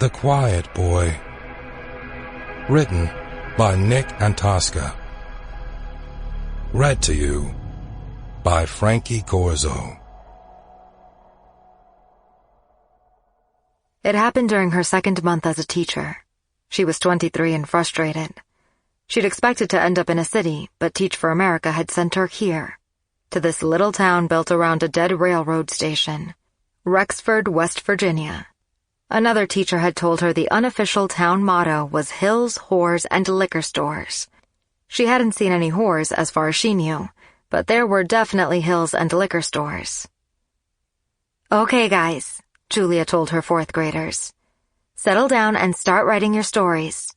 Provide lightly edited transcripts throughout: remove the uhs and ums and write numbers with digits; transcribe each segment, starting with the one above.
The Quiet Boy. Written by Nick Antosca. Read to you by Frankie Corzo. It happened during her second month as a teacher. She was 23 and frustrated. She'd expected to end up in a city, but Teach for America had sent her here, to this little town built around a dead railroad station, Rexford, West Virginia. Another teacher had told her the unofficial town motto was Hills, Whores, and Liquor Stores. She hadn't seen any whores as far as she knew, but there were definitely hills and liquor stores. "Okay, guys," Julia told her fourth graders. "Settle down and start writing your stories."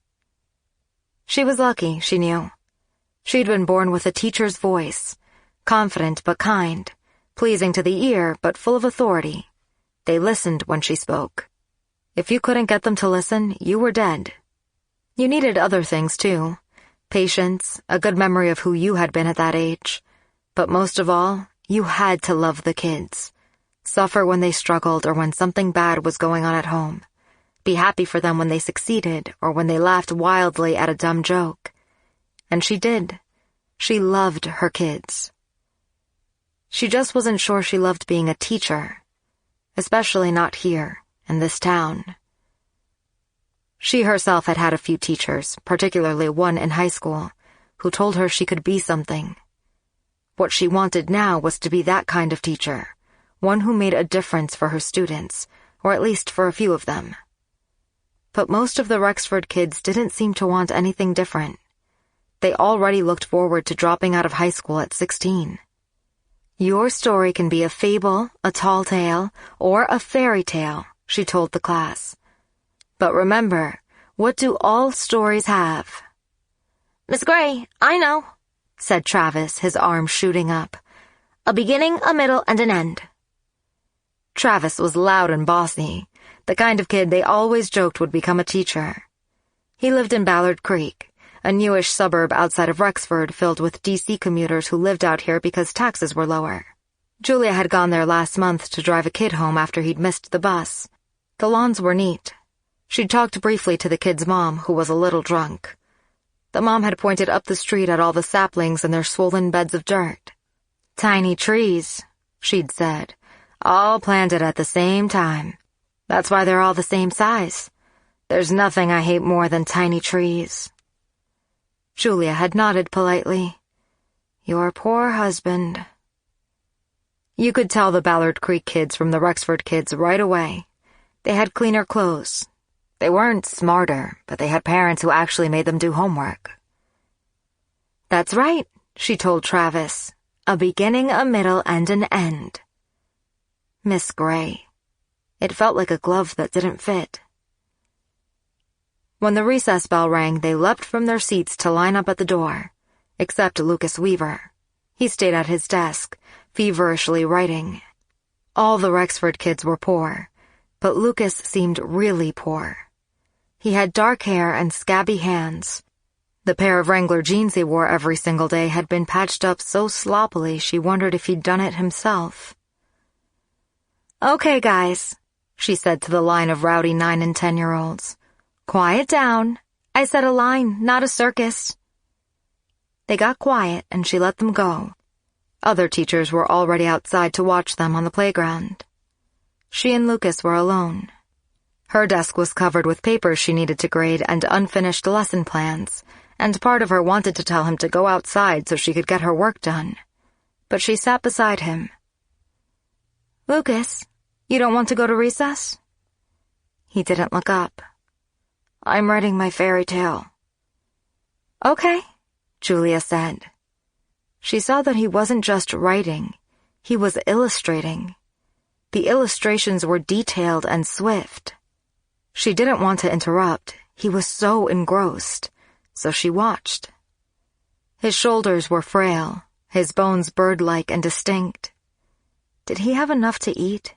She was lucky, she knew. She'd been born with a teacher's voice, confident but kind, pleasing to the ear but full of authority. They listened when she spoke. If you couldn't get them to listen, you were dead. You needed other things, too. Patience, a good memory of who you had been at that age. But most of all, you had to love the kids. Suffer when they struggled or when something bad was going on at home. Be happy for them when they succeeded or when they laughed wildly at a dumb joke. And she did. She loved her kids. She just wasn't sure she loved being a teacher. Especially not here, in this town. She herself had had a few teachers, particularly one in high school, who told her she could be something. What she wanted now was to be that kind of teacher, one who made a difference for her students, or at least for a few of them. But most of the Rexford kids didn't seem to want anything different. They already looked forward to dropping out of high school at 16. Your story can be a fable, a tall tale, or a fairy tale, she told the class. But remember, what do all stories have? "Miss Gray, I know," said Travis, his arm shooting up. "A beginning, a middle, and an end." Travis was loud and bossy, the kind of kid they always joked would become a teacher. He lived in Ballard Creek, a newish suburb outside of Rexford filled with D.C. commuters who lived out here because taxes were lower. Julia had gone there last month to drive a kid home after he'd missed the bus. The lawns were neat. She'd talked briefly to the kid's mom, who was a little drunk. The mom had pointed up the street at all the saplings and their swollen beds of dirt. "Tiny trees," she'd said, "all planted at the same time. That's why they're all the same size. There's nothing I hate more than tiny trees." Julia had nodded politely. "Your poor husband." You could tell the Ballard Creek kids from the Rexford kids right away. They had cleaner clothes. They weren't smarter, but they had parents who actually made them do homework. "That's right," she told Travis. "A beginning, a middle, and an end." Miss Gray. It felt like a glove that didn't fit. When the recess bell rang, they leapt from their seats to line up at the door, except Lucas Weaver. He stayed at his desk, feverishly writing. All the Rexford kids were poor, but Lucas seemed really poor. He had dark hair and scabby hands. The pair of Wrangler jeans he wore every single day had been patched up so sloppily she wondered if he'd done it himself. "Okay, guys," she said to the line of rowdy 9- and 10-year-olds. "Quiet down. I said a line, not a circus." They got quiet and she let them go. Other teachers were already outside to watch them on the playground. She and Lucas were alone. Her desk was covered with papers she needed to grade and unfinished lesson plans, and part of her wanted to tell him to go outside so she could get her work done. But she sat beside him. "Lucas, you don't want to go to recess?" He didn't look up. "I'm writing my fairy tale." "Okay," Julia said. She saw that he wasn't just writing, he was illustrating. The illustrations were detailed and swift. She didn't want to interrupt. He was so engrossed, so she watched. His shoulders were frail, his bones bird-like and distinct. Did he have enough to eat?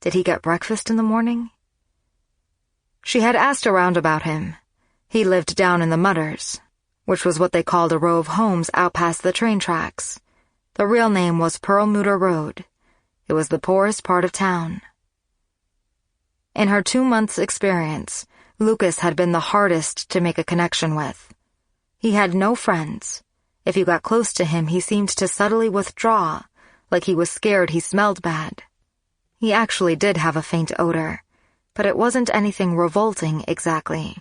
Did he get breakfast in the morning? She had asked around about him. He lived down in the Mudders, which was what they called a row of homes out past the train tracks. The real name was Perlmutter Road. It was the poorest part of town. In her 2 months' experience, Lucas had been the hardest to make a connection with. He had no friends. If you got close to him, he seemed to subtly withdraw, like he was scared he smelled bad. He actually did have a faint odor, but it wasn't anything revolting exactly.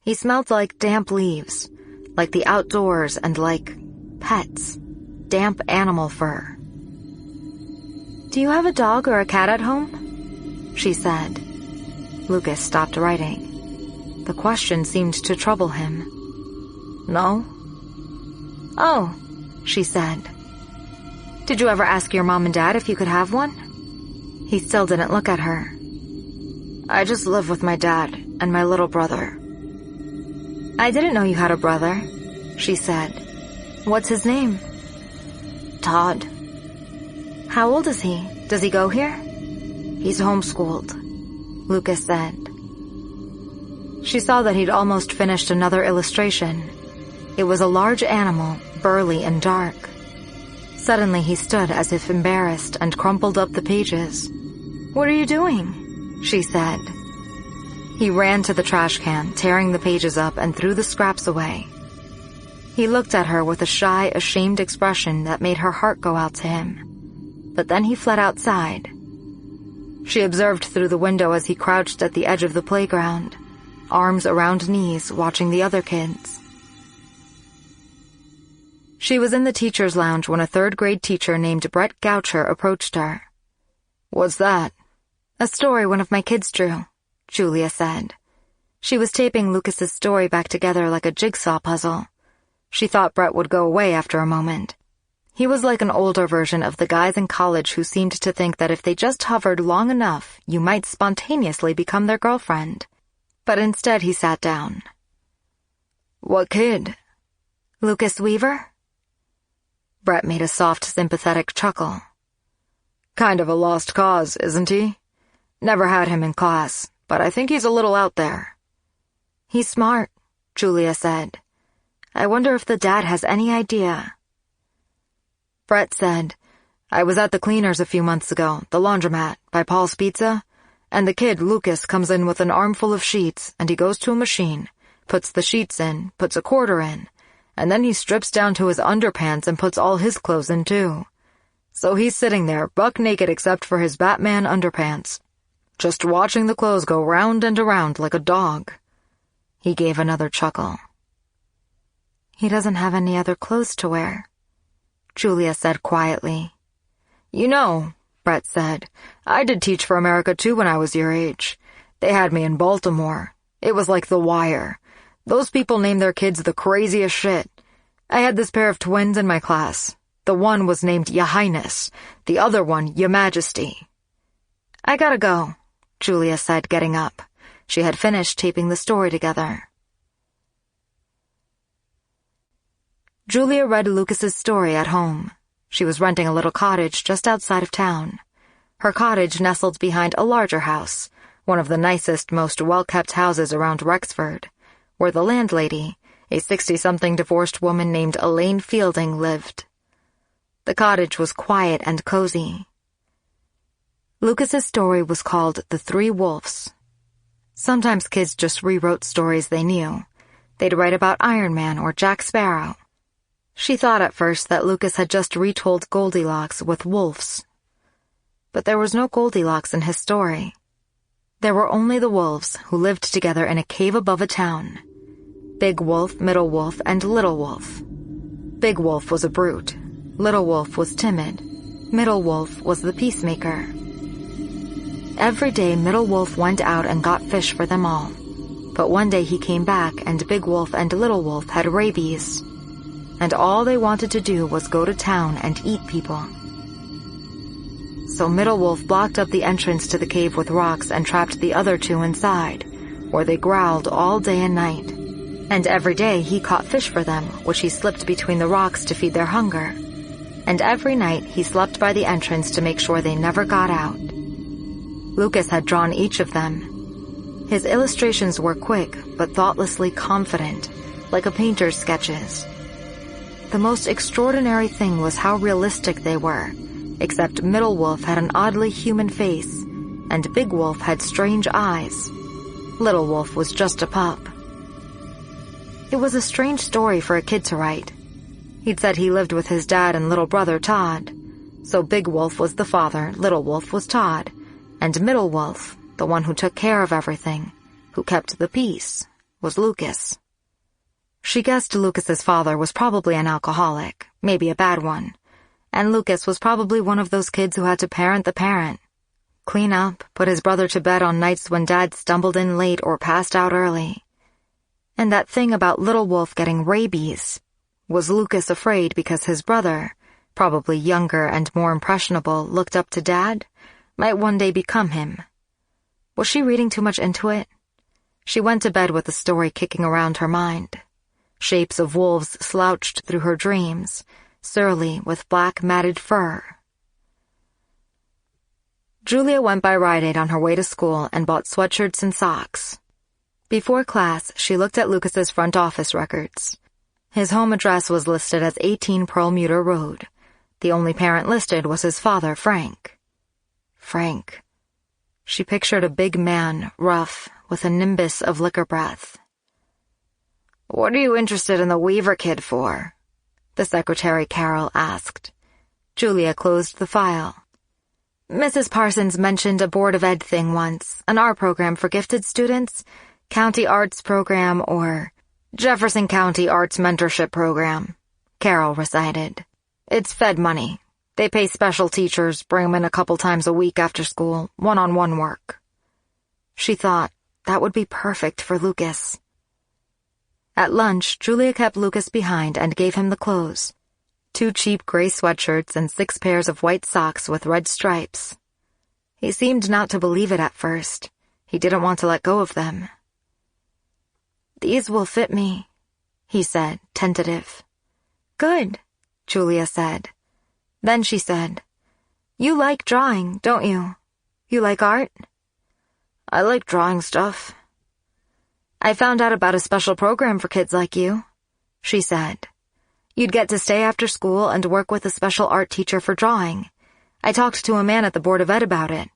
He smelled like damp leaves, like the outdoors, and like pets, damp animal fur. "Do you have a dog or a cat at home?" she said. Lucas stopped writing. The question seemed to trouble him. "No." "Oh," she said. "Did you ever ask your mom and dad if you could have one?" He still didn't look at her. "I just live with my dad and my little brother." "I didn't know you had a brother," she said. "What's his name?" "Todd." "How old is he? Does he go here?" "He's homeschooled," Lucas said. She saw that he'd almost finished another illustration. It was a large animal, burly and dark. Suddenly he stood as if embarrassed and crumpled up the pages. "What are you doing?" she said. He ran to the trash can, tearing the pages up and threw the scraps away. He looked at her with a shy, ashamed expression that made her heart go out to him. But then he fled outside. She observed through the window as he crouched at the edge of the playground, arms around knees, watching the other kids. She was in the teacher's lounge when a third-grade teacher named Brett Goucher approached her. "What's that?" "A story one of my kids drew," Julia said. She was taping Lucas's story back together like a jigsaw puzzle. She thought Brett would go away after a moment. He was like an older version of the guys in college who seemed to think that if they just hovered long enough, you might spontaneously become their girlfriend. But instead he sat down. "What kid?" "Lucas Weaver?" Brett made a soft, sympathetic chuckle. "Kind of a lost cause, isn't he? Never had him in class, but I think he's a little out there." "He's smart," Julia said. "I wonder if the dad has any idea." Brett said, "I was at the cleaners a few months ago, the laundromat, by Paul's Pizza, and the kid, Lucas, comes in with an armful of sheets, and he goes to a machine, puts the sheets in, puts a quarter in, and then he strips down to his underpants and puts all his clothes in too. So he's sitting there, buck naked except for his Batman underpants, just watching the clothes go round and around like a dog." He gave another chuckle. "He doesn't have any other clothes to wear," Julia said quietly. "You know," Brett said, "I did Teach for America too when I was your age. They had me in Baltimore. It was like The Wire. Those people name their kids the craziest shit. I had this pair of twins in my class. The one was named Ya Highness, the other one Ya Majesty." "I gotta go," Julia said, getting up. She had finished taping the story together. Julia read Lucas's story at home. She was renting a little cottage just outside of town. Her cottage nestled behind a larger house, one of the nicest, most well-kept houses around Rexford, where the landlady, a 60-something divorced woman named Elaine Fielding, lived. The cottage was quiet and cozy. Lucas's story was called The Three Wolves. Sometimes kids just rewrote stories they knew. They'd write about Iron Man or Jack Sparrow. She thought at first that Lucas had just retold Goldilocks with wolves. But there was no Goldilocks in his story. There were only the wolves who lived together in a cave above a town. Big Wolf, Middle Wolf, and Little Wolf. Big Wolf was a brute. Little Wolf was timid. Middle Wolf was the peacemaker. Every day Middle Wolf went out and got fish for them all. But one day he came back and Big Wolf and Little Wolf had rabies. And all they wanted to do was go to town and eat people. So Middle Wolf blocked up the entrance to the cave with rocks and trapped the other two inside, where they growled all day and night. And every day he caught fish for them, which he slipped between the rocks to feed their hunger. And every night he slept by the entrance to make sure they never got out. Lucas had drawn each of them. His illustrations were quick, but thoughtlessly confident, like a painter's sketches. The most extraordinary thing was how realistic they were, except Middle Wolf had an oddly human face, and Big Wolf had strange eyes. Little Wolf was just a pup. It was a strange story for a kid to write. He'd said he lived with his dad and little brother Todd. So Big Wolf was the father, Little Wolf was Todd, and Middle Wolf, the one who took care of everything, who kept the peace, was Lucas. She guessed Lucas's father was probably an alcoholic, maybe a bad one, and Lucas was probably one of those kids who had to parent the parent. Clean up, put his brother to bed on nights when Dad stumbled in late or passed out early. And that thing about Little Wolf getting rabies. Was Lucas afraid because his brother, probably younger and more impressionable, looked up to Dad, might one day become him? Was she reading too much into it? She went to bed with the story kicking around her mind. Shapes of wolves slouched through her dreams, surly with black matted fur. Julia went by Rite Aid on her way to school and bought sweatshirts and socks. Before class, she looked at Lucas's front office records. His home address was listed as 18 Perlmutter Road. The only parent listed was his father, Frank. Frank. She pictured a big man, rough, with a nimbus of liquor breath. "What are you interested in the Weaver kid for?" the secretary Carol asked. Julia closed the file. "Mrs. Parsons mentioned a Board of Ed thing once, an art program for gifted students, county arts program, or Jefferson County Arts Mentorship Program," Carol recited. "It's Fed money. They pay special teachers, bring them in a couple times a week after school, one-on-one work." She thought that would be perfect for Lucas. At lunch, Julia kept Lucas behind and gave him the clothes. 2 cheap gray sweatshirts and 6 pairs of white socks with red stripes. He seemed not to believe it at first. He didn't want to let go of them. "These will fit me," he said, tentative. "Good," Julia said. Then she said, "You like drawing, don't you? You like art?" "I like drawing stuff." "I found out about a special program for kids like you," she said. "You'd get to stay after school and work with a special art teacher for drawing. I talked to a man at the Board of Ed about it.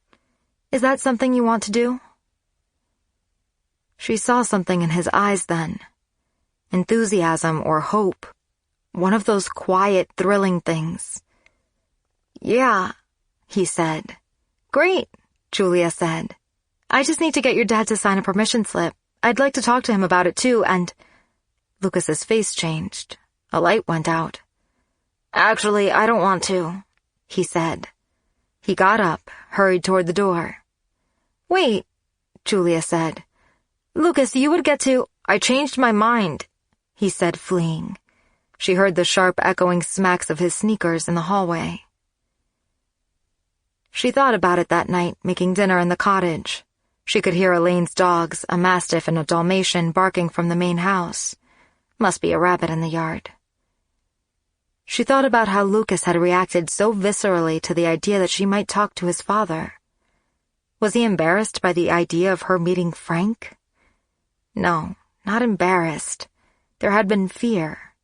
Is that something you want to do?" She saw something in his eyes then. Enthusiasm or hope. One of those quiet, thrilling things. "Yeah," he said. "Great," Julia said. "I just need to get your dad to sign a permission slip. I'd like to talk to him about it too, and—" Lucas's face changed. A light went out. "Actually, I don't want to," he said. He got up, hurried toward the door. "Wait," Julia said. "Lucas, you would get to—" "I changed my mind," he said, fleeing. She heard the sharp echoing smacks of his sneakers in the hallway. She thought about it that night, making dinner in the cottage. She could hear Elaine's dogs, a mastiff and a Dalmatian, barking from the main house. Must be a rabbit in the yard. She thought about how Lucas had reacted so viscerally to the idea that she might talk to his father. Was he embarrassed by the idea of her meeting Frank? No, not embarrassed. There had been fear.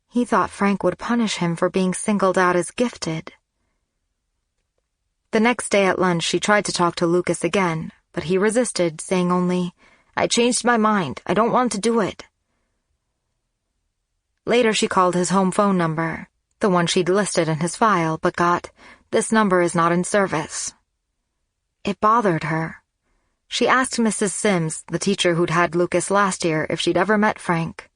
He thought Frank would punish him for being singled out as gifted. The next day at lunch, she tried to talk to Lucas again, but he resisted, saying only, "I changed my mind. I don't want to do it." Later, she called his home phone number, the one she'd listed in his file, but got, "This number is not in service." It bothered her. She asked Mrs. Sims, the teacher who'd had Lucas last year, if she'd ever met Frank.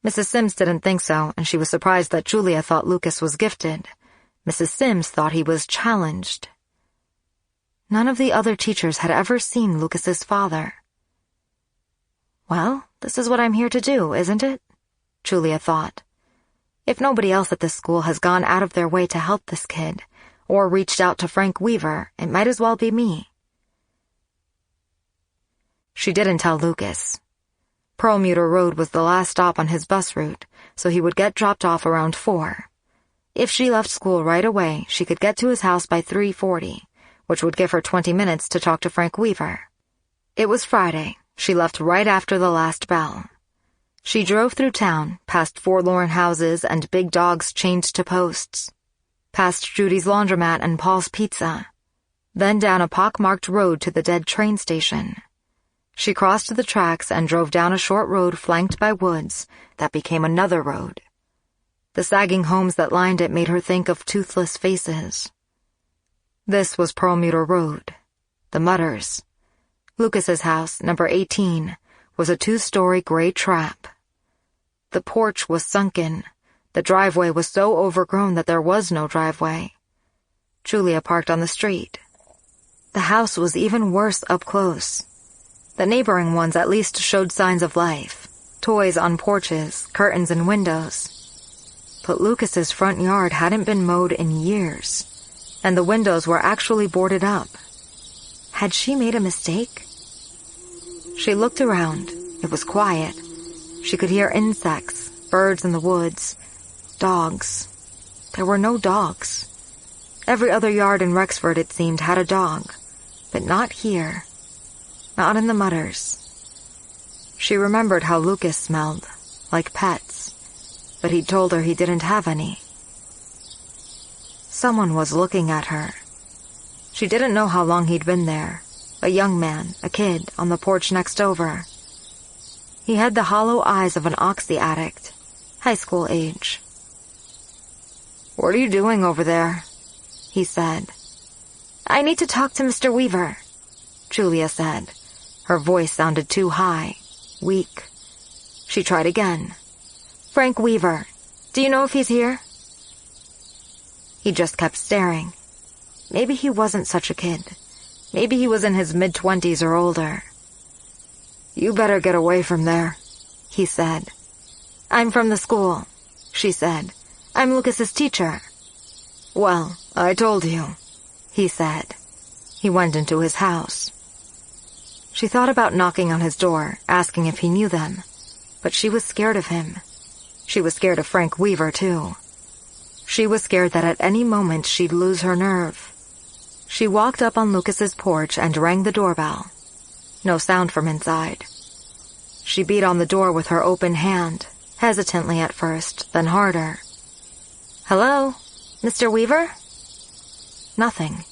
Mrs. Sims didn't think so, and she was surprised that Julia thought Lucas was gifted. Mrs. Sims thought he was challenged. None of the other teachers had ever seen Lucas's father. "Well, this is what I'm here to do, isn't it?" Julia thought. "If nobody else at this school has gone out of their way to help this kid, or reached out to Frank Weaver, it might as well be me." She didn't tell Lucas. Perlmutter Road was the last stop on his bus route, so he would get dropped off around 4. If she left school right away, she could get to his house by 3:40, which would give her 20 minutes to talk to Frank Weaver. It was Friday. She left right after the last bell. She drove through town, past forlorn houses and big dogs chained to posts, past Judy's laundromat and Paul's Pizza. then down a pockmarked road to the dead train station. She crossed the tracks and drove down a short road flanked by woods that became another road. The sagging homes that lined it made her think of toothless faces. This was Perlmutter Road, the Mutters. Lucas's house, number 18, was a 2-story gray trap. The porch was sunken. The driveway was so overgrown that there was no driveway. Julia parked on the street. The house was even worse up close. The neighboring ones at least showed signs of life. Toys on porches, curtains in windows. But Lucas's front yard hadn't been mowed in years, and the windows were actually boarded up. Had she made a mistake? She looked around. It was quiet. She could hear insects, birds in the woods, dogs. There were no dogs. Every other yard in Rexford, it seemed, had a dog, but not here. Not in the Mutters. She remembered how Lucas smelled, like pets, but he'd told her he didn't have any. Someone was looking at her. She didn't know how long he'd been there. A young man, a kid, on the porch next over. He had the hollow eyes of an oxy addict, high school age. "What are you doing over there?" he said. "I need to talk to Mr. Weaver," Julia said. Her voice sounded too high, weak. She tried again. "Frank Weaver. Do you know if he's here?" He just kept staring. Maybe he wasn't such a kid. Maybe he was in his mid-20s or older. "You better get away from there," he said. "I'm from the school," she said. "I'm Lucas's teacher." "Well, I told you," he said. He went into his house. She thought about knocking on his door, asking if he knew them, but she was scared of him. She was scared of Frank Weaver, too. She was scared that at any moment she'd lose her nerve. She walked up on Lucas's porch and rang the doorbell. No sound from inside. She beat on the door with her open hand, hesitantly at first, then harder. "Hello? Mr. Weaver?" Nothing.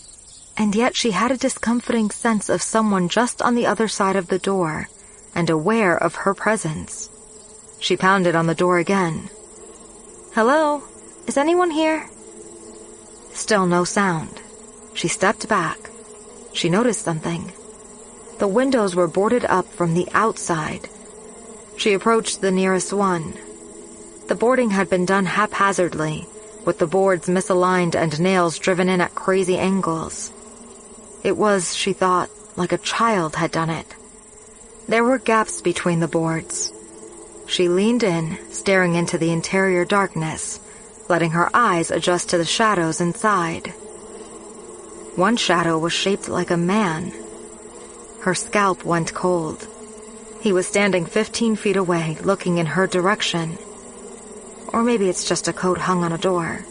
And yet she had a discomforting sense of someone just on the other side of the door, and aware of her presence. She pounded on the door again. "Hello? Is anyone here?" Still no sound. She stepped back. She noticed something. The windows were boarded up from the outside. She approached the nearest one. The boarding had been done haphazardly, with the boards misaligned and nails driven in at crazy angles. It was, she thought, like a child had done it. There were gaps between the boards. She leaned in, staring into the interior darkness, letting her eyes adjust to the shadows inside. One shadow was shaped like a man. Her scalp went cold. He was standing 15 feet away, looking in her direction. Or maybe it's just a coat hung on a door.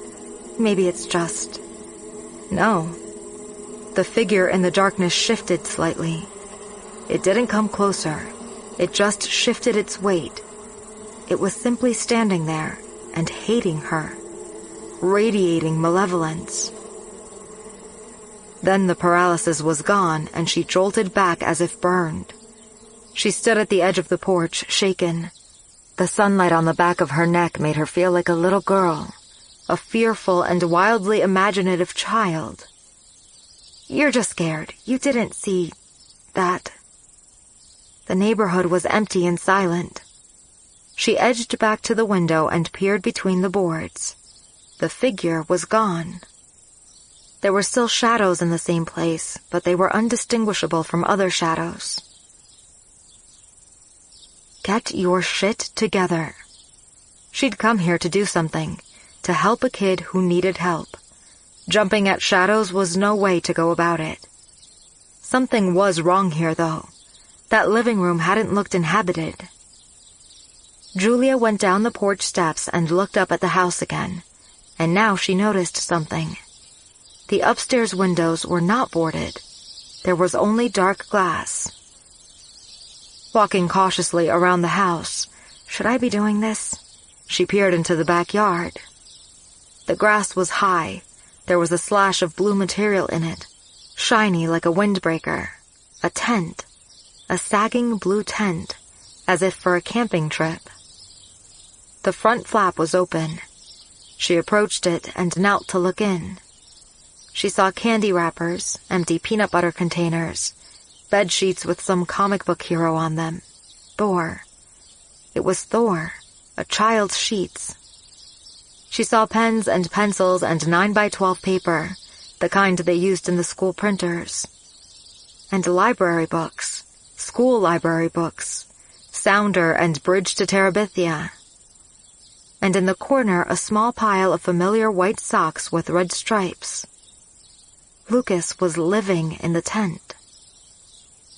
Maybe it's just... No. The figure in the darkness shifted slightly. It didn't come closer. It just shifted its weight. It was simply standing there and hating her, radiating malevolence. Then the paralysis was gone and she jolted back as if burned. She stood at the edge of the porch, shaken. The sunlight on the back of her neck made her feel like a little girl, a fearful and wildly imaginative child. "You're just scared. You didn't see that." The neighborhood was empty and silent. She edged back to the window and peered between the boards. The figure was gone. There were still shadows in the same place, but they were undistinguishable from other shadows. Get your shit together. She'd come here to do something, to help a kid who needed help. Jumping at shadows was no way to go about it. Something was wrong here, though. That living room hadn't looked inhabited. Julia went down the porch steps and looked up at the house again, and now she noticed something. The upstairs windows were not boarded. There was only dark glass. Walking cautiously around the house, should I be doing this? She peered into the backyard. The grass was high. There was a slash of blue material in it. shiny like a windbreaker, a tent, a sagging blue tent, as if for a camping trip. The front flap was open. She approached it and knelt to look in. She saw candy wrappers, empty peanut butter containers, bed sheets with some comic book hero on them. Thor. It was Thor, a child's sheets. She saw pens and pencils and 9x12 paper, the kind they used in the school printers. And library books, school library books, Sounder and Bridge to Terabithia. And in the corner a small pile of familiar white socks with red stripes. Lucas was living in the tent.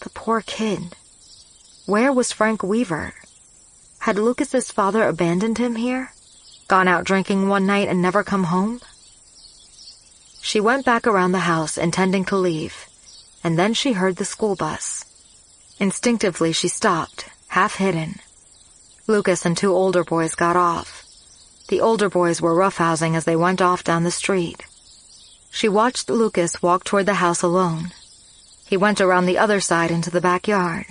The poor kid. Where was Frank Weaver? Had Lucas's father abandoned him here? Gone out drinking one night and never come home? She went back around the house intending to leave, and then she heard the school bus. Instinctively she stopped, half hidden. Lucas and two older boys got off. The older boys were roughhousing as they went off down the street. She watched Lucas walk toward the house alone. He went around the other side into the backyard.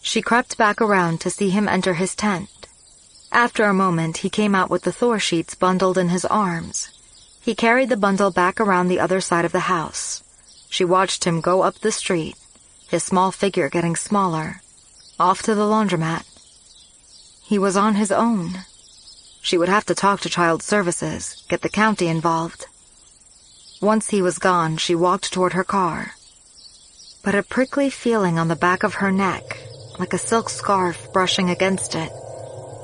She crept back around to see him enter his tent. After a moment, he came out with the Thor sheets bundled in his arms. He carried the bundle back around the other side of the house. She watched him go up the street, his small figure getting smaller, off to the laundromat. He was on his own. She would have to talk to Child Services, get the county involved. Once he was gone, she walked toward her car. But a prickly feeling on the back of her neck, like a silk scarf brushing against it,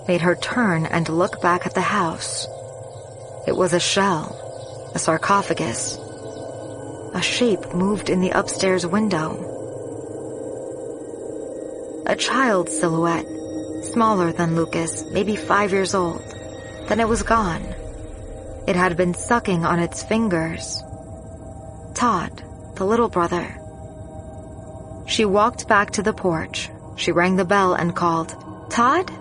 made her turn and look back at the house. It was a shell, a sarcophagus. A shape moved in the upstairs window. A child's silhouette, smaller than Lucas, maybe 5 years old. Then it was gone. It had been sucking on its fingers. Todd, the little brother. She walked back to the porch. She rang the bell and called, "Todd?"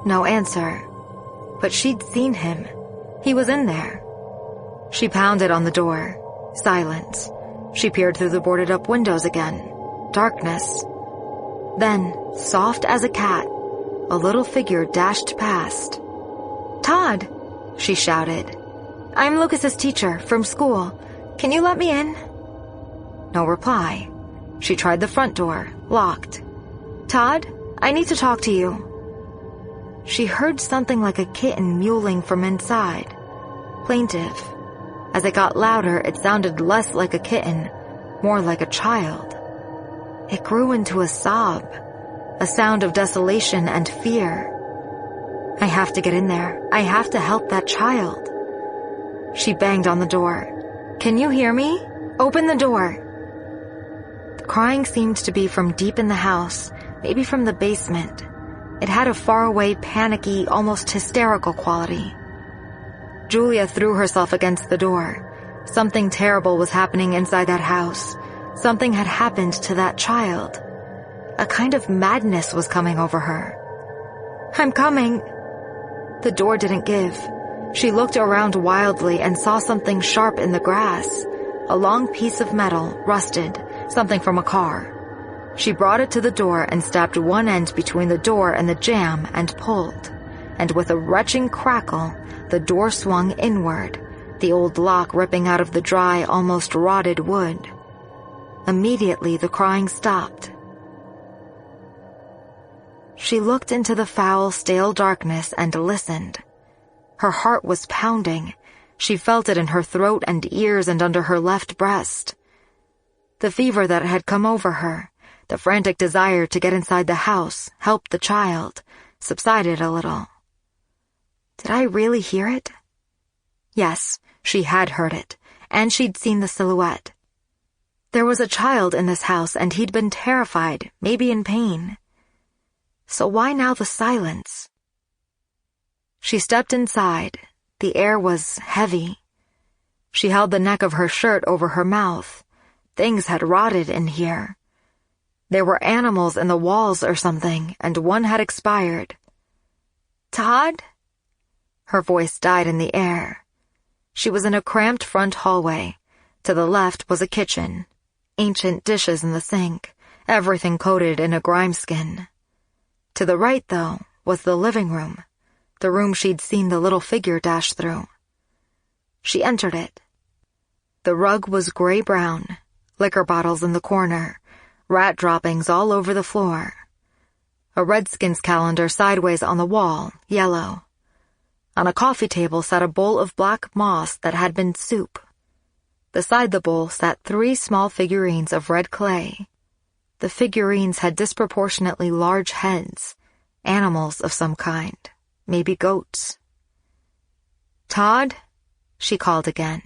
No answer. But she'd seen him. He was in there. She pounded on the door. Silence. She peered through the boarded-up windows again. Darkness. Then, soft as a cat, a little figure dashed past. "Todd!" she shouted. "I'm Lucas's teacher, from school. Can you let me in?" No reply. She tried the front door, locked. "Todd, I need to talk to you." She heard something like a kitten mewling from inside. Plaintive. As it got louder, it sounded less like a kitten, more like a child. It grew into a sob, a sound of desolation and fear. "I have to get in there. I have to help that child." She banged on the door. "Can you hear me? Open the door." The crying seemed to be from deep in the house, maybe from the basement. It had a faraway, panicky, almost hysterical quality. Julia threw herself against the door. Something terrible was happening inside that house. Something had happened to that child. A kind of madness was coming over her. "I'm coming." The door didn't give. She looked around wildly and saw something sharp in the grass. A long piece of metal, rusted, something from a car. She brought it to the door and stabbed one end between the door and the jamb and pulled. And with a retching crackle, the door swung inward, the old lock ripping out of the dry, almost rotted wood. Immediately the crying stopped. She looked into the foul, stale darkness and listened. Her heart was pounding. She felt it in her throat and ears and under her left breast. The fever that had come over her, the frantic desire to get inside the house, help the child, subsided a little. Did I really hear it? Yes, she had heard it, and she'd seen the silhouette. There was a child in this house, and he'd been terrified, maybe in pain. So why now the silence? She stepped inside. The air was heavy. She held the neck of her shirt over her mouth. Things had rotted in here. There were animals in the walls or something, and one had expired. "Todd?" Her voice died in the air. She was in a cramped front hallway. To the left was a kitchen, ancient dishes in the sink, everything coated in a grime skin. To the right, though, was the living room, the room she'd seen the little figure dash through. She entered it. The rug was gray-brown, liquor bottles in the corner, rat droppings all over the floor. A Redskins calendar sideways on the wall, yellow. On a coffee table sat a bowl of black moss that had been soup. Beside the bowl sat 3 small figurines of red clay. The figurines had disproportionately large heads, animals of some kind, maybe goats. "Todd?" she called again.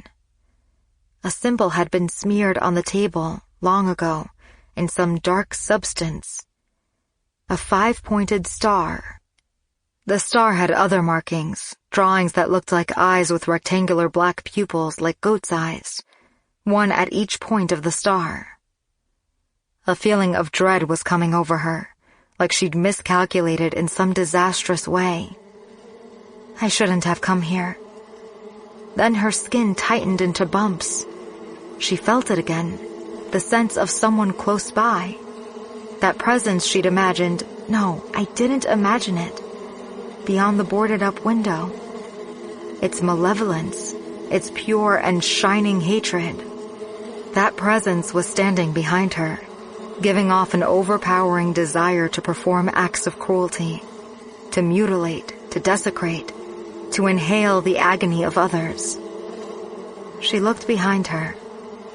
A symbol had been smeared on the table long ago in some dark substance. A 5-pointed star. The star had other markings, drawings that looked like eyes with rectangular black pupils like goat's eyes, one at each point of the star. A feeling of dread was coming over her, like she'd miscalculated in some disastrous way. I shouldn't have come here. Then her skin tightened into bumps. She felt it again, the sense of someone close by. That presence she'd imagined. No, I didn't imagine it. Beyond the boarded-up window. Its malevolence, its pure and shining hatred. That presence was standing behind her, giving off an overpowering desire to perform acts of cruelty, to mutilate, to desecrate, to inhale the agony of others. She looked behind her.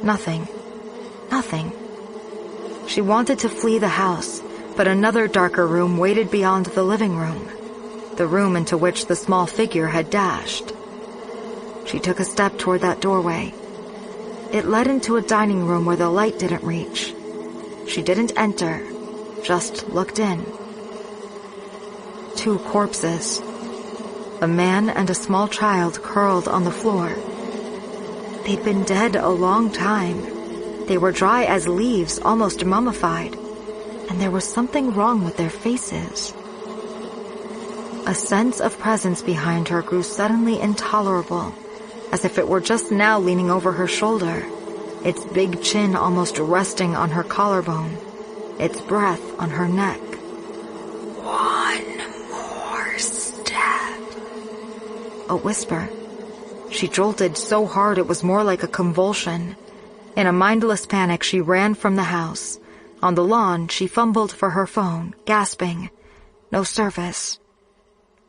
Nothing. Nothing. She wanted to flee the house, but another darker room waited beyond the living room, the room into which the small figure had dashed. She took a step toward that doorway. It led into a dining room where the light didn't reach. She didn't enter, just looked in. 2 corpses. A man and a small child curled on the floor. They'd been dead a long time. They were dry as leaves, almost mummified, and there was something wrong with their faces. A sense of presence behind her grew suddenly intolerable, as if it were just now leaning over her shoulder, its big chin almost resting on her collarbone, its breath on her neck. "One more step." A whisper. She jolted so hard it was more like a convulsion. In a mindless panic, she ran from the house. On the lawn, she fumbled for her phone, gasping. No service.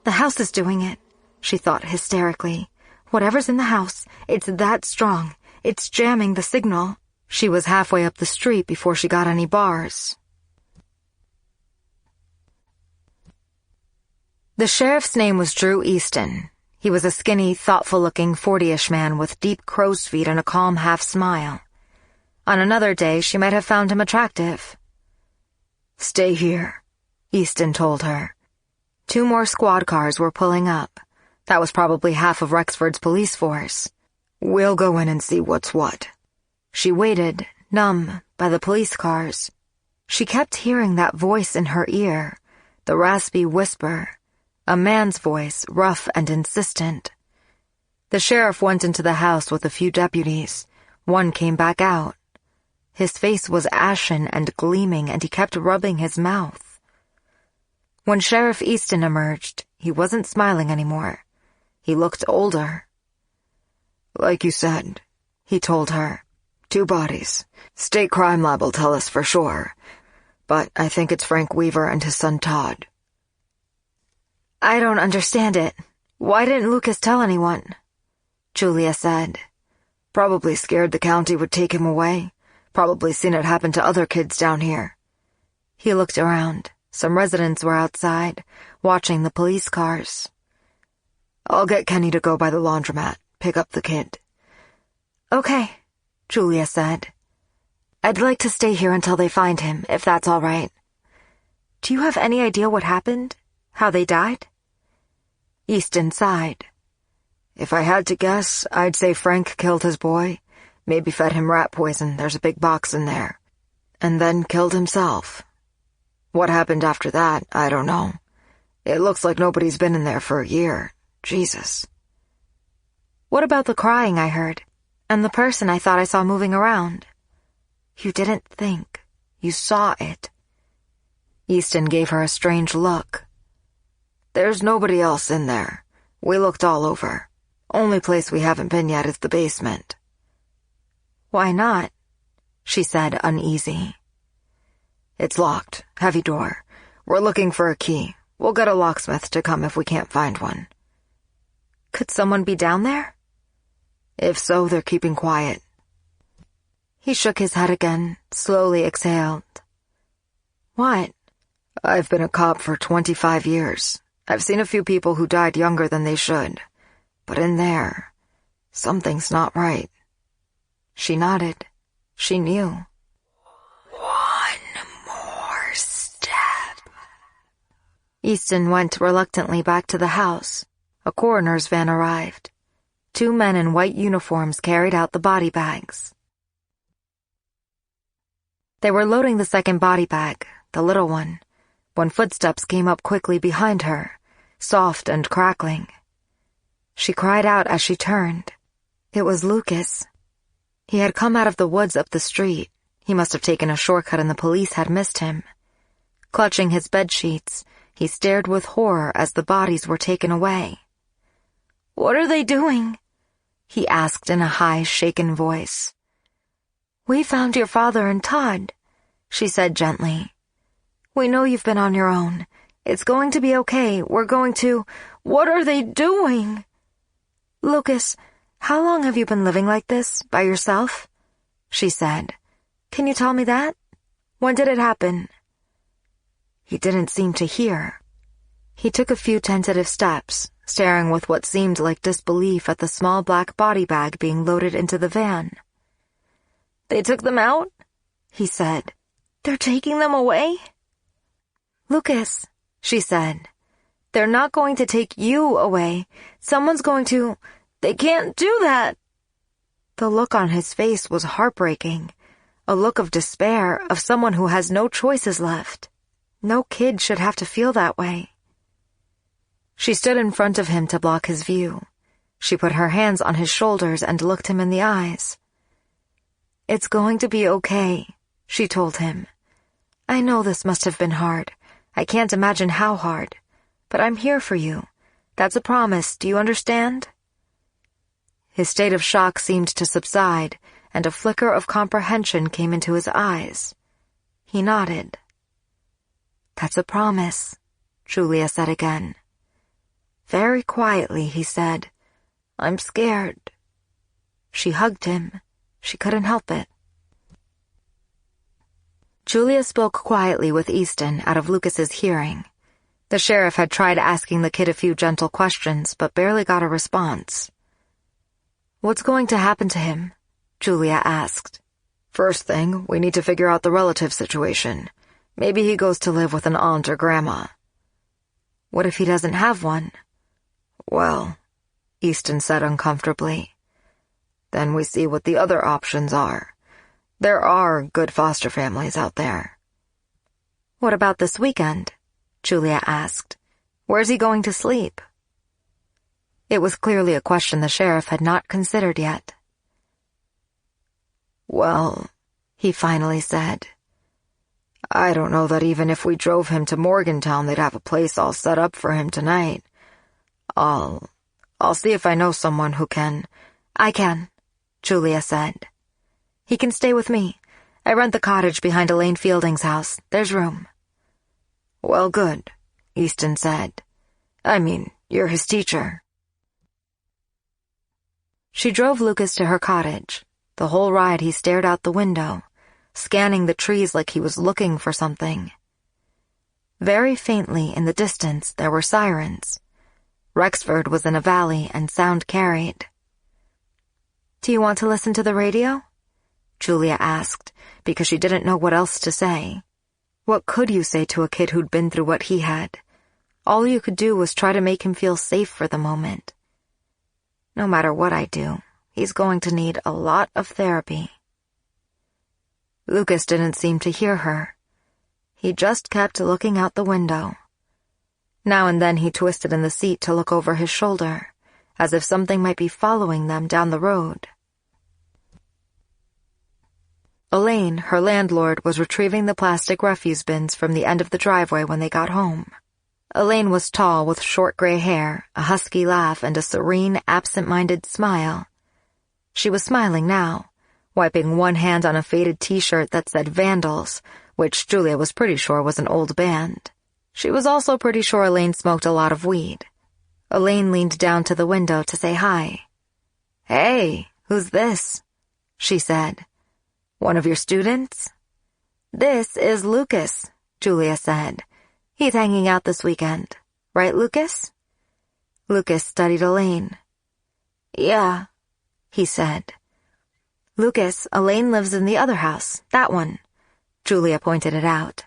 The house is doing it, she thought hysterically. Whatever's in the house, it's that strong. It's jamming the signal. She was halfway up the street before she got any bars. The sheriff's name was Drew Easton. He was a skinny, thoughtful-looking 40-ish man with deep crow's feet and a calm half-smile. On another day, she might have found him attractive. "Stay here," Easton told her. 2 more squad cars were pulling up. That was probably half of Rexford's police force. "We'll go in and see what's what." She waited, numb, by the police cars. She kept hearing that voice in her ear, the raspy whisper, a man's voice, rough and insistent. The sheriff went into the house with a few deputies. One came back out. His face was ashen and gleaming, and he kept rubbing his mouth. When Sheriff Easton emerged, he wasn't smiling anymore. He looked older. "Like you said," he told her. 2 bodies. State crime lab will tell us for sure. But I think it's Frank Weaver and his son Todd. "I don't understand it. Why didn't Lucas tell anyone?" Julia said. "Probably scared the county would take him away. Probably seen it happen to other kids down here." He looked around. Some residents were outside, watching the police cars. "I'll get Kenny to go by the laundromat, pick up the kid." "Okay," Julia said. "I'd like to stay here until they find him, if that's all right." "Do you have any idea what happened? How they died?" Easton sighed. "If I had to guess, I'd say Frank killed his boy. Maybe fed him rat poison, there's a big box in there. And then killed himself. What happened after that, I don't know. It looks like nobody's been in there for a year. Jesus." "What about the crying I heard? And the person I thought I saw moving around. You didn't think. You saw it. Easton gave her a strange look. There's nobody else in there. We looked all over. Only place we haven't been yet is the basement. Why not? She said, uneasy. It's locked. Heavy door. We're looking for a key. We'll get a locksmith to come if we can't find one. Could someone be down there? If so, they're keeping quiet. He shook his head again, slowly exhaled. What? I've been a cop for 25 years. I've seen a few people who died younger than they should. But in there, something's not right. She nodded. She knew. One more step. Easton went reluctantly back to the house. A coroner's van arrived. 2 men in white uniforms carried out the body bags. They were loading the second body bag, the little one, when footsteps came up quickly behind her, soft and crackling. She cried out as she turned. It was Lucas. He had come out of the woods up the street. He must have taken a shortcut and the police had missed him. Clutching his bedsheets, he stared with horror as the bodies were taken away. What are they doing? He asked in a high, shaken voice. We found your father and Todd, she said gently. We know you've been on your own. It's going to be okay. We're going to... What are they doing? Lucas, how long have you been living like this, by yourself? She said. Can you tell me that? When did it happen? He didn't seem to hear. He took a few tentative steps, staring with what seemed like disbelief at the small black body bag being loaded into the van. They took them out? He said. They're taking them away? Lucas, she said. They're not going to take you away. Someone's going to... They can't do that. The look on his face was heartbreaking. A look of despair, of someone who has no choices left. No kid should have to feel that way. She stood in front of him to block his view. She put her hands on his shoulders and looked him in the eyes. It's going to be okay, she told him. I know this must have been hard. I can't imagine how hard. But I'm here for you. That's a promise, do you understand? His state of shock seemed to subside, and a flicker of comprehension came into his eyes. He nodded. That's a promise, Julia said again. Very quietly, he said, I'm scared. She hugged him. She couldn't help it. Julia spoke quietly with Easton out of Lucas's hearing. The sheriff had tried asking the kid a few gentle questions, but barely got a response. What's going to happen to him? Julia asked. First thing, we need to figure out the relative situation. Maybe he goes to live with an aunt or grandma. What if he doesn't have one? Well, Easton said uncomfortably. Then we see what the other options are. There are good foster families out there. What about this weekend? Julia asked. Where's he going to sleep? It was clearly a question the sheriff had not considered yet. Well, he finally said, I don't know that even if we drove him to Morgantown they'd have a place all set up for him tonight. I'll see if I know someone who can. I can, Julia said. He can stay with me. I rent the cottage behind Elaine Fielding's house. There's room. Well, good, Easton said. I mean, you're his teacher. She drove Lucas to her cottage. The whole ride he stared out the window, scanning the trees like he was looking for something. Very faintly in the distance there were sirens. Rexford was in a valley and sound carried. Do you want to listen to the radio? Julia asked, because she didn't know what else to say. What could you say to a kid who'd been through what he had? All you could do was try to make him feel safe for the moment. No matter what I do, he's going to need a lot of therapy. Lucas didn't seem to hear her. He just kept looking out the window. Now and then he twisted in the seat to look over his shoulder, as if something might be following them down the road. Elaine, her landlord, was retrieving the plastic refuse bins from the end of the driveway when they got home. Elaine was tall with short gray hair, a husky laugh, and a serene, absent-minded smile. She was smiling now, wiping one hand on a faded t-shirt that said Vandals, which Julia was pretty sure was an old band. She was also pretty sure Elaine smoked a lot of weed. Elaine leaned down to the window to say hi. "Hey, who's this?" she said. "One of your students?" "This is Lucas," Julia said. "He's hanging out this weekend. Right, Lucas?" Lucas studied Elaine. "Yeah," he said. "Lucas, Elaine lives in the other house, that one." Julia pointed it out.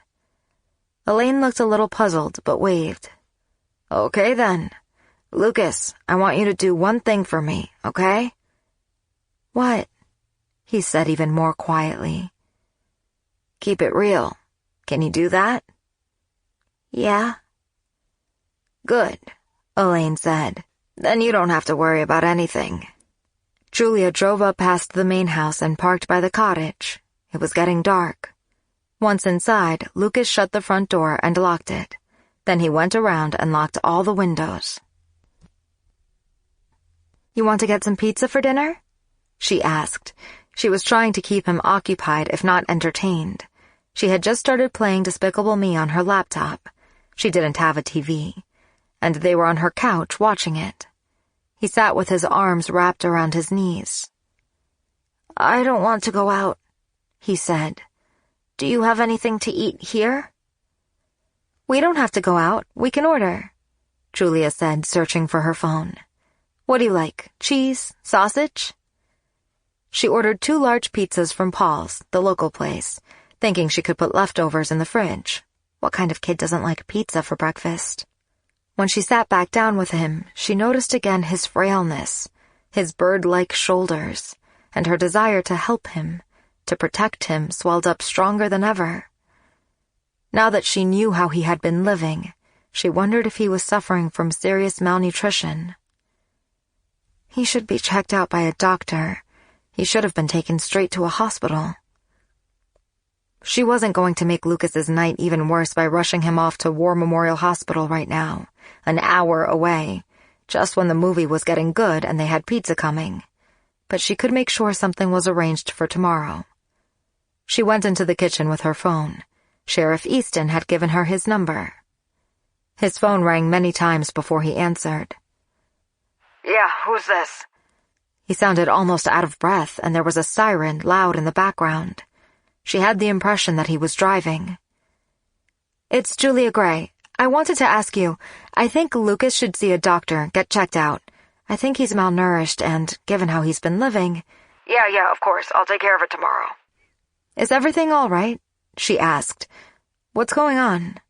Elaine looked a little puzzled, but waved. "Okay then. Lucas, I want you to do one thing for me, okay?" "What?" he said even more quietly. "Keep it real. Can you do that?" "Yeah." "Good," Elaine said. "Then you don't have to worry about anything." Julia drove up past the main house and parked by the cottage. It was getting dark. Once inside, Lucas shut the front door and locked it. Then he went around and locked all the windows. "You want to get some pizza for dinner?" she asked. She was trying to keep him occupied, if not entertained. She had just started playing Despicable Me on her laptop. She didn't have a TV. And they were on her couch watching it. He sat with his arms wrapped around his knees. "I don't want to go out," he said. "Do you have anything to eat here?" "We don't have to go out. We can order," Julia said, searching for her phone. "What do you like? Cheese? Sausage?" She ordered 2 large pizzas from Paul's, the local place, thinking she could put leftovers in the fridge. What kind of kid doesn't like pizza for breakfast? When she sat back down with him, she noticed again his frailness, his bird-like shoulders, and her desire to help him, to protect him, swelled up stronger than ever. Now that she knew how he had been living, she wondered if he was suffering from serious malnutrition. He should be checked out by a doctor. He should have been taken straight to a hospital. She wasn't going to make Lucas's night even worse by rushing him off to War Memorial Hospital right now, an hour away, just when the movie was getting good and they had pizza coming. But she could make sure something was arranged for tomorrow. She went into the kitchen with her phone. Sheriff Easton had given her his number. His phone rang many times before he answered. "Yeah, who's this?" He sounded almost out of breath, and there was a siren loud in the background. She had the impression that he was driving. "It's Julia Gray. I wanted to ask you, I think Lucas should see a doctor, get checked out. I think he's malnourished and, given how he's been living—" Yeah, of course. I'll take care of it tomorrow." "Is everything all right?" she asked. "What's going on?"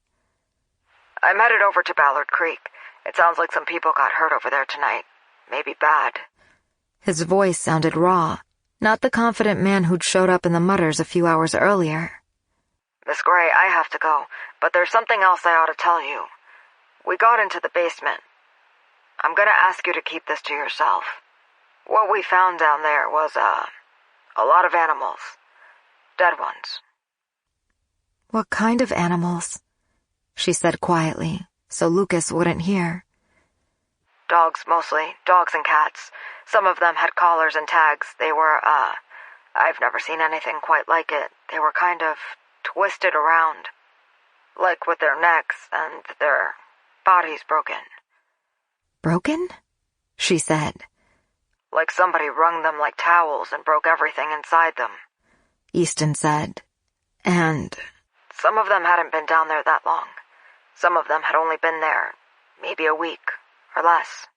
"I'm headed over to Ballard Creek. It sounds like some people got hurt over there tonight. Maybe bad." His voice sounded raw, not the confident man who'd showed up in the mutters a few hours earlier. "Miss Gray, I have to go, but there's something else I ought to tell you. We got into the basement. I'm gonna ask you to keep this to yourself. What we found down there was, a lot of animals. Dead ones." "What kind of animals?" she said quietly, so Lucas wouldn't hear. "Dogs, mostly. Dogs and cats. Some of them had collars and tags. They were, I've never seen anything quite like it. They were kind of twisted around. Like with their necks and their bodies broken." "Broken?" she said. "Like somebody wrung them like towels and broke everything inside them," Easton said. "And—" "Some of them hadn't been down there that long. Some of them had only been there maybe a week or less."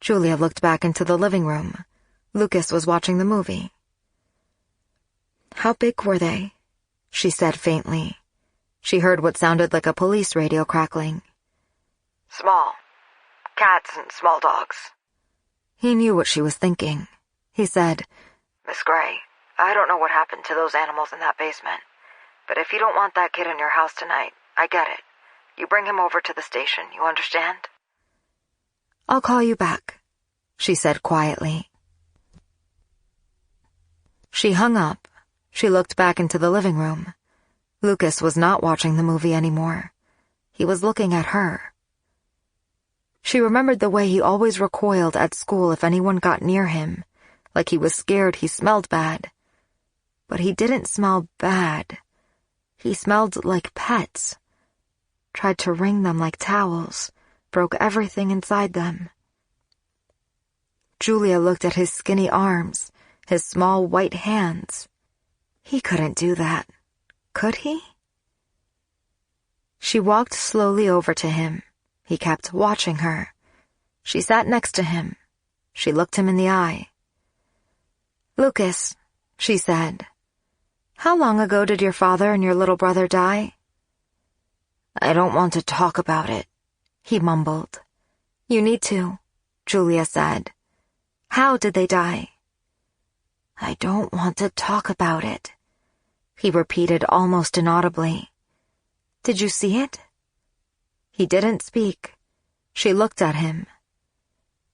Julia looked back into the living room. Lucas was watching the movie. "How big were they?" she said faintly. She heard what sounded like a police radio crackling. "Small. Cats and small dogs." He knew what she was thinking. He said, "Miss Gray, I don't know what happened to those animals in that basement. But if you don't want that kid in your house tonight, I get it. You bring him over to the station, you understand?" "I'll call you back," she said quietly. She hung up. She looked back into the living room. Lucas was not watching the movie anymore. He was looking at her. She remembered the way he always recoiled at school if anyone got near him, like he was scared he smelled bad. But he didn't smell bad. He smelled like pets. Tried to wring them like towels, broke everything inside them. Julia looked at his skinny arms, his small white hands. He couldn't do that, could he? She walked slowly over to him. He kept watching her. She sat next to him. She looked him in the eye. "Lucas," she said, "how long ago did your father and your little brother die?" "I don't want to talk about it," he mumbled. "You need to," Julia said. "How did they die?" "I don't want to talk about it," he repeated almost inaudibly. "Did you see it?" He didn't speak. She looked at him.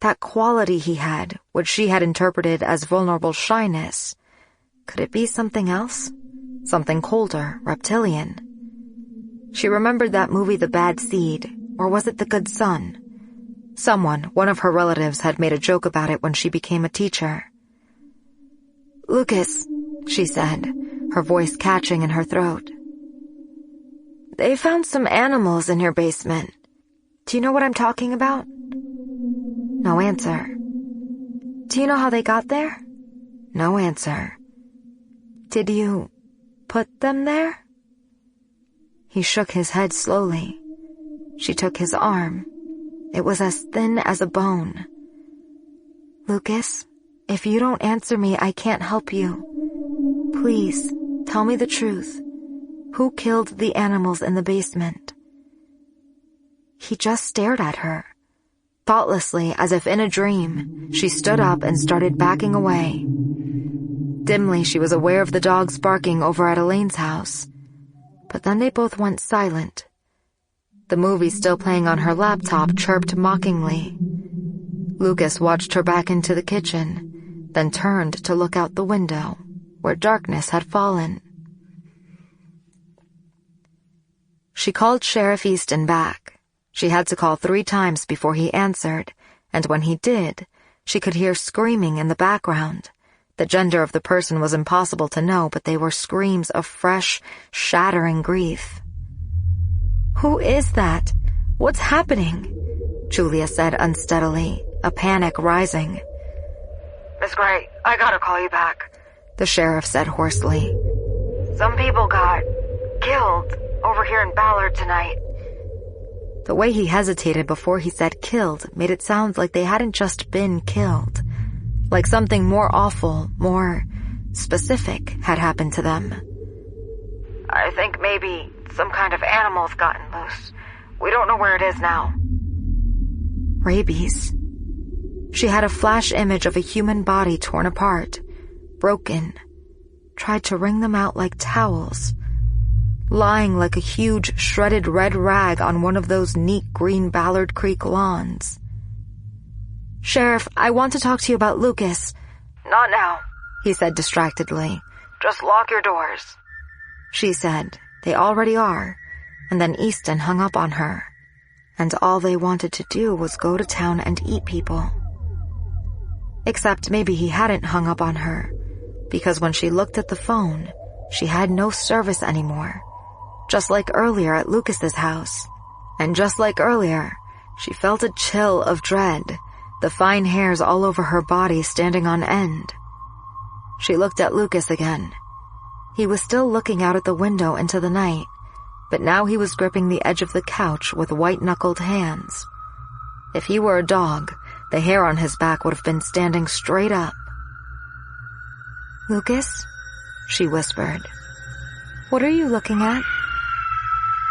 That quality he had, which she had interpreted as vulnerable shyness, could it be something else? Something colder, reptilian? She remembered that movie The Bad Seed, or was it The Good Son? One of her relatives, had made a joke about it when she became a teacher. "Lucas," she said, her voice catching in her throat. "They found some animals in your basement. Do you know what I'm talking about?" No answer. "Do you know how they got there?" No answer. "Did you put them there?" He shook his head slowly. She took his arm. It was as thin as a bone. "Lucas, if you don't answer me, I can't help you. Please, tell me the truth. Who killed the animals in the basement?" He just stared at her. Thoughtlessly, as if in a dream, she stood up and started backing away. Dimly, she was aware of the dogs barking over at Elaine's house. But then they both went silent. The movie still playing on her laptop chirped mockingly. Lucas watched her back into the kitchen, then turned to look out the window, where darkness had fallen. She called Sheriff Easton back. She had to call 3 times before he answered, and when he did, she could hear screaming in the background. The gender of the person was impossible to know, but they were screams of fresh, shattering grief. "Who is that? What's happening?" Julia said unsteadily, a panic rising. "Miss Gray, I gotta call you back," the sheriff said hoarsely. "Some people got killed over here in Ballard tonight." The way he hesitated before he said killed made it sound like they hadn't just been killed. Like something more awful, more specific had happened to them. "I think maybe some kind of animal's gotten loose. We don't know where it is now." Rabies. She had a flash image of a human body torn apart, broken, tried to wring them out like towels, lying like a huge shredded red rag on one of those neat green Ballard Creek lawns. "Sheriff, I want to talk to you about Lucas." "Not now," he said distractedly. "Just lock your doors." She said, "They already are," and then Easton hung up on her. And all they wanted to do was go to town and eat people. Except maybe he hadn't hung up on her, because when she looked at the phone, she had no service anymore. Just like earlier at Lucas's house. And just like earlier, she felt a chill of dread, the fine hairs all over her body standing on end. She looked at Lucas again. He was still looking out at the window into the night, but now he was gripping the edge of the couch with white-knuckled hands. If he were a dog, the hair on his back would have been standing straight up. "Lucas?" she whispered. "What are you looking at?"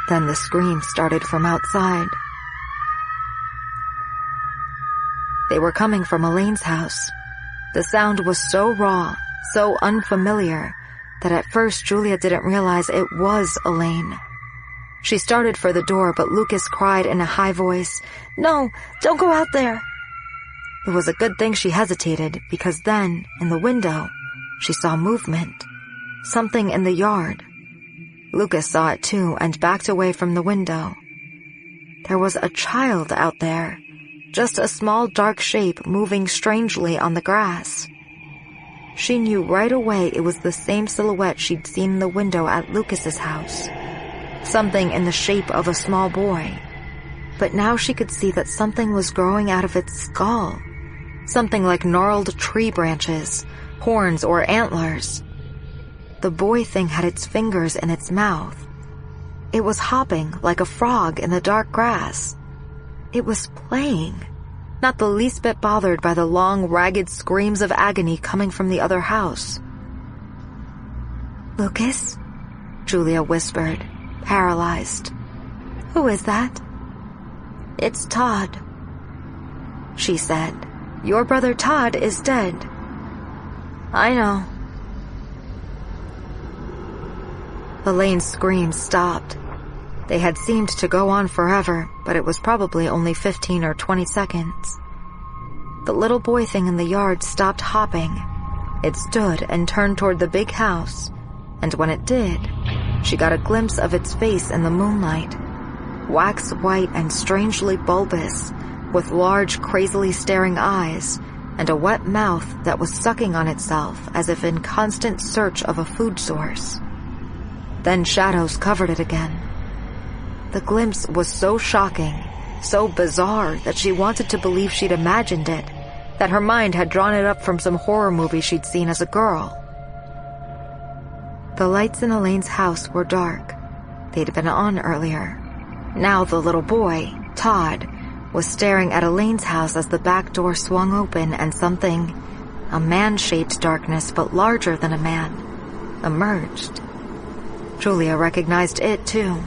Then the scream started from outside. They were coming from Elaine's house. The sound was so raw, so unfamiliar, that at first Julia didn't realize it was Elaine. She started for the door, but Lucas cried in a high voice, "No, don't go out there." It was a good thing she hesitated, because then, in the window, she saw movement. Something in the yard. Lucas saw it too and backed away from the window. There was a child out there, just a small dark shape moving strangely on the grass. She knew right away it was the same silhouette she'd seen in the window at Lucas's house. Something in the shape of a small boy. But now she could see that something was growing out of its skull. Something like gnarled tree branches, horns, or antlers. The boy thing had its fingers in its mouth. It was hopping like a frog in the dark grass. It was playing, not the least bit bothered by the long, ragged screams of agony coming from the other house. "Lucas?" Julia whispered, paralyzed. "Who is that?" "It's Todd," she said. "Your brother Todd is dead." "I know." Elaine's screams stopped. They had seemed to go on forever, but it was probably only 15 or 20 seconds. The little boy thing in the yard stopped hopping. It stood and turned toward the big house, and when it did, she got a glimpse of its face in the moonlight. Wax white and strangely bulbous, with large, crazily staring eyes, and a wet mouth that was sucking on itself as if in constant search of a food source. Then shadows covered it again. The glimpse was so shocking, so bizarre that she wanted to believe she'd imagined it, that her mind had drawn it up from some horror movie she'd seen as a girl. The lights in Elaine's house were dark. They'd been on earlier. Now the little boy, Todd, was staring at Elaine's house as the back door swung open and something, a man-shaped darkness but larger than a man, emerged. Julia recognized it too.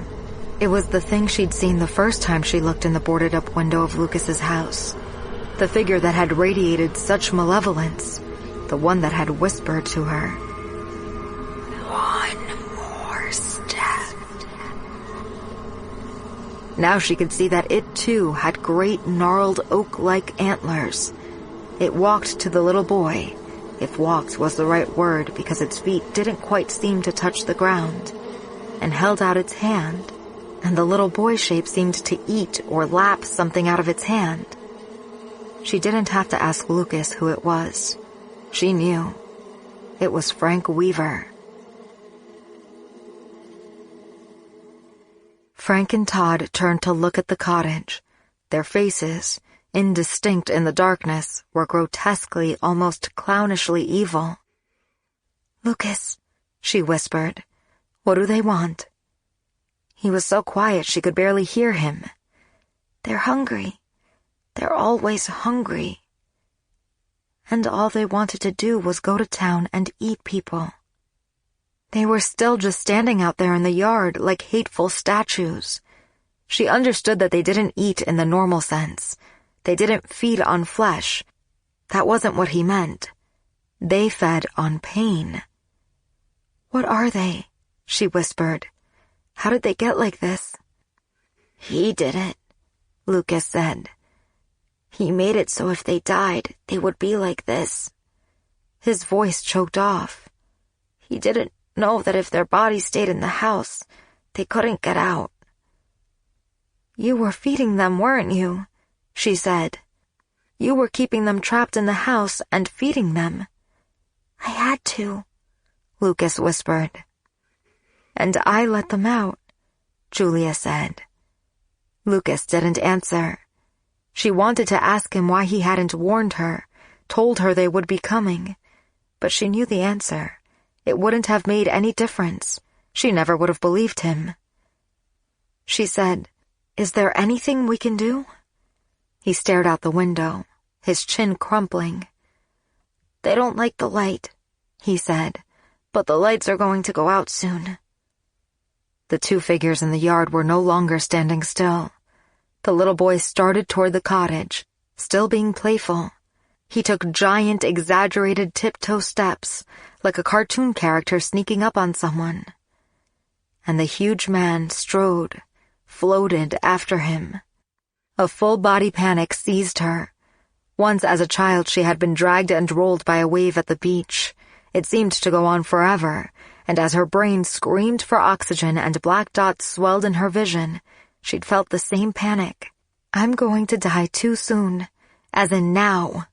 It was the thing she'd seen the first time she looked in the boarded-up window of Lucas's house. The figure that had radiated such malevolence. The one that had whispered to her, "One more step." Now she could see that it too had great gnarled oak-like antlers. It walked to the little boy, if walked was the right word because its feet didn't quite seem to touch the ground, and held out its hand. And the little boy shape seemed to eat or lap something out of its hand. She didn't have to ask Lucas who it was. She knew. It was Frank Weaver. Frank and Todd turned to look at the cottage. Their faces, indistinct in the darkness, were grotesquely, almost clownishly evil. "Lucas," she whispered, "what do they want?" He was so quiet she could barely hear him. "They're hungry. They're always hungry." And all they wanted to do was go to town and eat people. They were still just standing out there in the yard like hateful statues. She understood that they didn't eat in the normal sense. They didn't feed on flesh. That wasn't what he meant. They fed on pain. "What are they?" she whispered. "How did they get like this?" "He did it," Lucas said. "He made it so if they died, they would be like this." His voice choked off. "He didn't know that if their bodies stayed in the house, they couldn't get out." "You were feeding them, weren't you?" she said. "You were keeping them trapped in the house and feeding them." "I had to," Lucas whispered. "And I let them out," Julia said. Lucas didn't answer. She wanted to ask him why he hadn't warned her, told her they would be coming, but she knew the answer. It wouldn't have made any difference. She never would have believed him. She said, "Is there anything we can do?" He stared out the window, his chin crumpling. "They don't like the light," he said, "but the lights are going to go out soon." The two figures in the yard were no longer standing still. The little boy started toward the cottage, still being playful. He took giant, exaggerated tiptoe steps, like a cartoon character sneaking up on someone. And the huge man strode, floated after him. A full-body panic seized her. Once as a child she had been dragged and rolled by a wave at the beach. It seemed to go on forever, and as her brain screamed for oxygen and black dots swelled in her vision, she'd felt the same panic. I'm going to die too soon, as in now.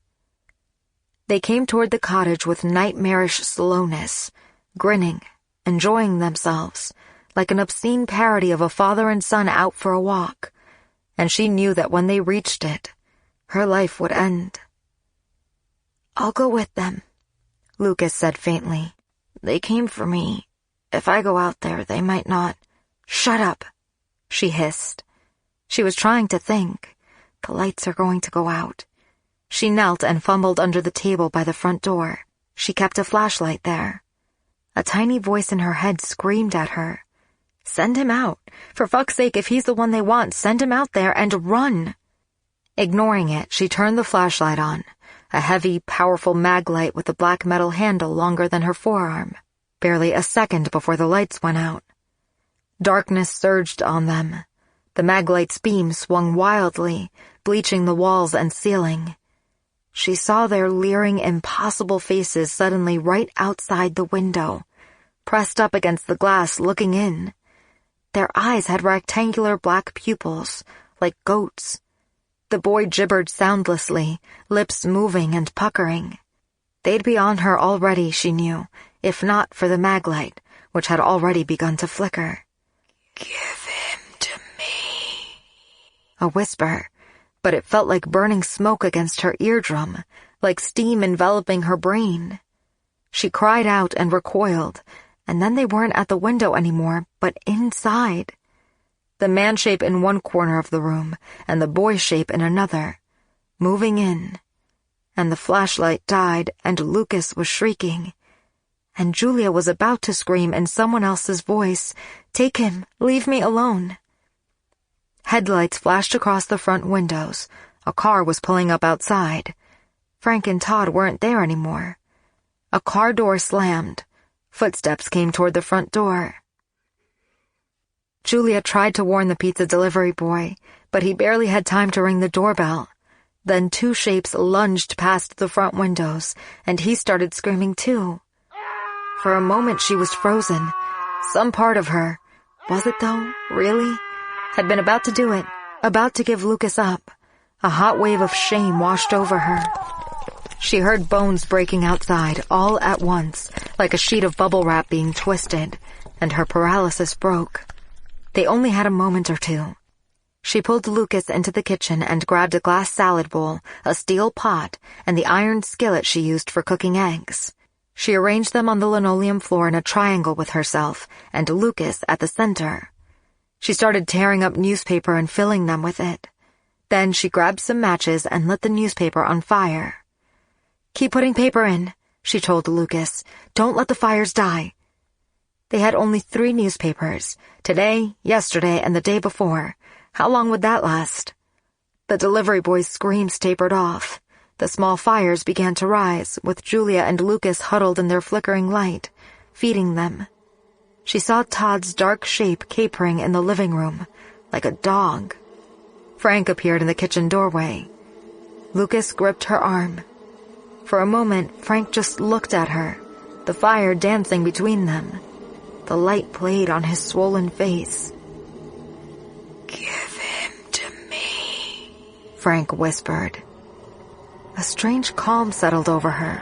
They came toward the cottage with nightmarish slowness, grinning, enjoying themselves, like an obscene parody of a father and son out for a walk, and she knew that when they reached it, her life would end. I'll go with them, Lucas said faintly. They came for me. If I go out there, they might not. Shut up, she hissed. She was trying to think. The lights are going to go out. She knelt and fumbled under the table by the front door. She kept a flashlight there. A tiny voice in her head screamed at her. Send him out. For fuck's sake, if he's the one they want, send him out there and run. Ignoring it, she turned the flashlight on, a heavy, powerful mag light with a black metal handle longer than her forearm, barely a second before the lights went out. Darkness surged on them. The mag light's beam swung wildly, bleaching the walls and ceiling. She saw their leering, impossible faces suddenly right outside the window, pressed up against the glass looking in. Their eyes had rectangular black pupils, like goats. The boy gibbered soundlessly, lips moving and puckering. They'd be on her already, she knew, if not for the maglight, which had already begun to flicker. Give him to me. A whisper, but it felt like burning smoke against her eardrum, like steam enveloping her brain. She cried out and recoiled, and then they weren't at the window anymore, but inside. The man shape in one corner of the room, and the boy shape in another, moving in. And the flashlight died, and Lucas was shrieking. And Julia was about to scream in someone else's voice, "Take him, leave me alone." Headlights flashed across the front windows. A car was pulling up outside. Frank and Todd weren't there anymore. A car door slammed. Footsteps came toward the front door. Julia tried to warn the pizza delivery boy, but he barely had time to ring the doorbell. Then two shapes lunged past the front windows, and he started screaming too. For a moment she was frozen. Some part of her, was it though, really, had been about to do it, about to give Lucas up. A hot wave of shame washed over her. She heard bones breaking outside, all at once, like a sheet of bubble wrap being twisted, and her paralysis broke. They only had a moment or two. She pulled Lucas into the kitchen and grabbed a glass salad bowl, a steel pot, and the iron skillet she used for cooking eggs. She arranged them on the linoleum floor in a triangle with herself, and Lucas at the center. She started tearing up newspaper and filling them with it. Then she grabbed some matches and lit the newspaper on fire. "Keep putting paper in," she told Lucas. "Don't let the fires die." They had only 3 newspapers, today, yesterday, and the day before. How long would that last? The delivery boy's screams tapered off. The small fires began to rise, with Julia and Lucas huddled in their flickering light, feeding them. She saw Todd's dark shape capering in the living room, like a dog. Frank appeared in the kitchen doorway. Lucas gripped her arm. For a moment, Frank just looked at her, the fire dancing between them. The light played on his swollen face. "Give him to me," Frank whispered. A strange calm settled over her.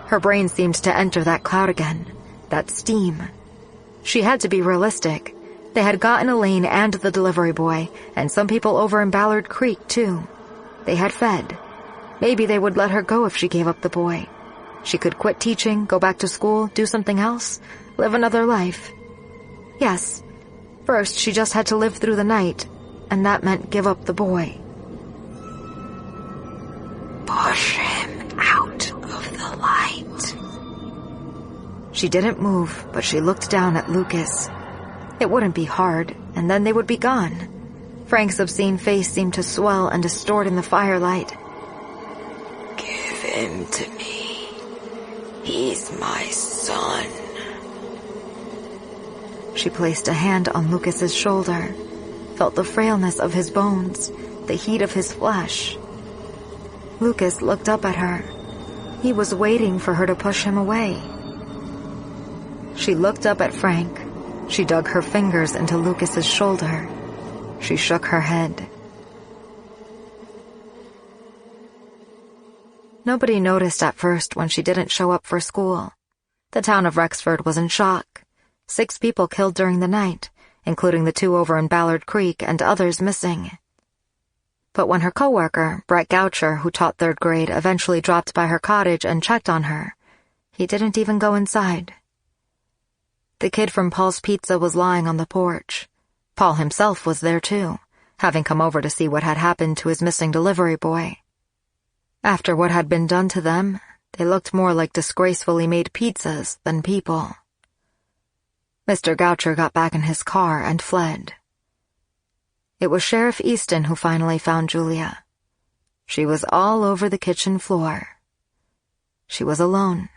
Her brain seemed to enter that cloud again, that steam. She had to be realistic. They had gotten Elaine and the delivery boy, and some people over in Ballard Creek, too. They had fed. Maybe they would let her go if she gave up the boy. She could quit teaching, go back to school, do something else, live another life. Yes, first she just had to live through the night, and that meant give up the boy. "Push him out of the light." She didn't move, but she looked down at Lucas. It wouldn't be hard, and then they would be gone. Frank's obscene face seemed to swell and distort in the firelight. "Give him to me. He's my son." She placed a hand on Lucas's shoulder, felt the frailness of his bones, the heat of his flesh. Lucas looked up at her. He was waiting for her to push him away. She looked up at Frank. She dug her fingers into Lucas's shoulder. She shook her head. Nobody noticed at first when she didn't show up for school. The town of Rexford was in shock. 6 people killed during the night, including the 2 over in Ballard Creek and others missing. But when her coworker, Brett Goucher, who taught 3rd grade, eventually dropped by her cottage and checked on her, he didn't even go inside. The kid from Paul's Pizza was lying on the porch. Paul himself was there too, having come over to see what had happened to his missing delivery boy. After what had been done to them, they looked more like disgracefully made pizzas than people. Mr. Goucher got back in his car and fled. It was Sheriff Easton who finally found Julia. She was all over the kitchen floor. She was alone.